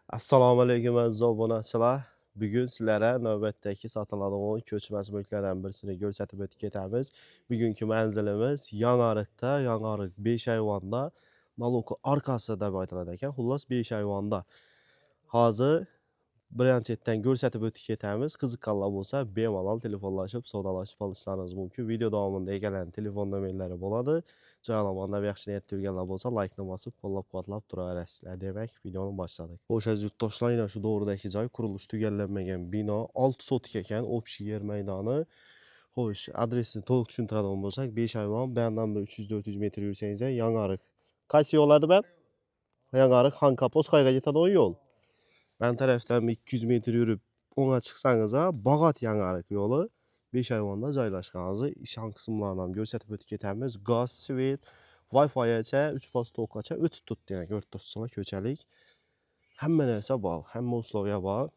Assalomu alaykum aziz obunachilar. Bugun sizlarga navbatdagi sotiladigan ko'chmas mulklardan birini ko'rsatib o'tib ketamiz. Bugungi manzilimiz Yangiariqda, Yangiariq 5 ayvonda, Naloko arkasi deb aytiladi ekan. Xullas 5 ayvonda. Hozir birinchidan ko'rsatib o'tib ketamiz. Qiziqqanlar bo'lsa, bemalol telefonlashib, savdolashib olishlaringiz mumkin. Video davomida egalarning telefon nomerlari bo'ladi. Joylamada yaxshi niyatda yurganlar bo'lsa, like-ni bosib, qo'llab-quvvatlab turaverasizlar. Demak, videoni boshladik. O'sha yurtdoshlar yana shu to'g'ridagi joy qurilish tugallanmagan bino, 6 sotik ekan, общий yer maydoni. Xo'sh, adresini to'liq tushuntiradigan bo'lsak, 5 ayvon, bu yerdan 300-400 metr yursangiz, Yangiariq. Qaysi yo'ladi bu? Yangiariq Xankapos qayerga ketadigan yo'l? Ben tarafdan 200 metr yürüp ona çıksanız Bağat Yangiariq yo'li 5 ayvonda joylashgan. Hozir ishon qismlarini ham ko'rsatib o'tib ketamiz. Gaz, svet, Wi-Fi'gacha, 3 post to'qgacha o'tib turibdi. Demak, o'rtasida ko'chalik. Hamma narsa bor, hamma uslovga bor.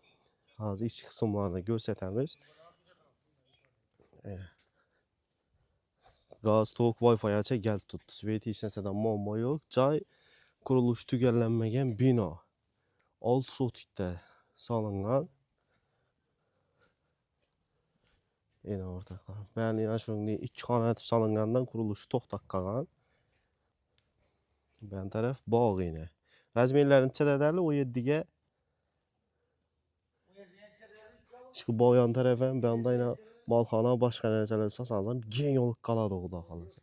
Hozir ichki qismlarini ko'rsatamiz. Gaz, to'q, Wi-Fi'gacha kelib turibdi. Svet hech narsadan muammo yo'q. Joy qurilishi tugallanmagan bino. 6 sotikda solingan. Yine ortaklar. Ben yine şunun 2 xona etib solingandan qurilishi to'xtab qolgan. Bu taraf bog' yine. Razmerlarini chadadali 17 ga. Shu bog' yon taraf ham bu yoqda yine molxona boshqa narsalar so'sangiz ham keng yo'l qoladi xudo xolasa.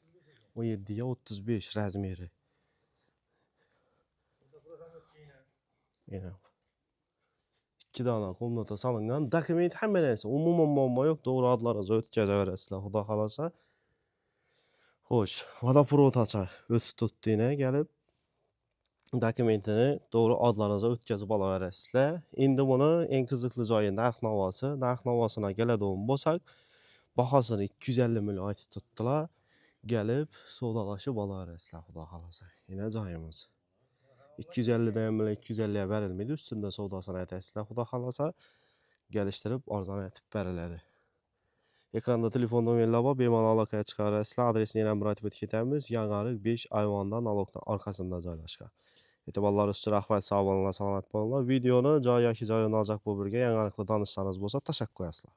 17 ga 35 razmeri. Yine 2 dona komnata solingan. Dokument hamma narsa, umuman muammo yo'q. To'g'ri adlaringizni o'tkazaverasizlar xudo xolasa. Xo'sh, vodoprovodgacha o'tib turibdi yine kelib. Dokumentini to'g'ri adlaringizni o'tkazib olaverasizlar. Endi buni eng qiziqli joyi narx-navosi. Narx-navosini keladigan bo'lsak, bahosini 250 million aytib turibdilar. Kelib, savdolashib olaverasizlar xudo xolasa. Yine joyimiz. 250 dan bilan 250 ga berilmaydi. Ustunda savdosini aytasizlar xudo xolasa. Gelishtirib arzon aytib beriladi. Ekranda telefon nomerlari bor, bemalol aloqaga chiqaverasizlar. Adresini yana bir aytib o'tib ketamiz. Yangiariq 5 ayvonda, Nalokning orqasida joylashgan. E'tiborlaringiz uchun rahmat, sog' bo'linglar, salomat bo'linglar. Videoni joy yoki joyi nojaq bo'lib yurgan Yangiariqda tanishlaringiz bo'lsa, tashakkur qo'yasizlar.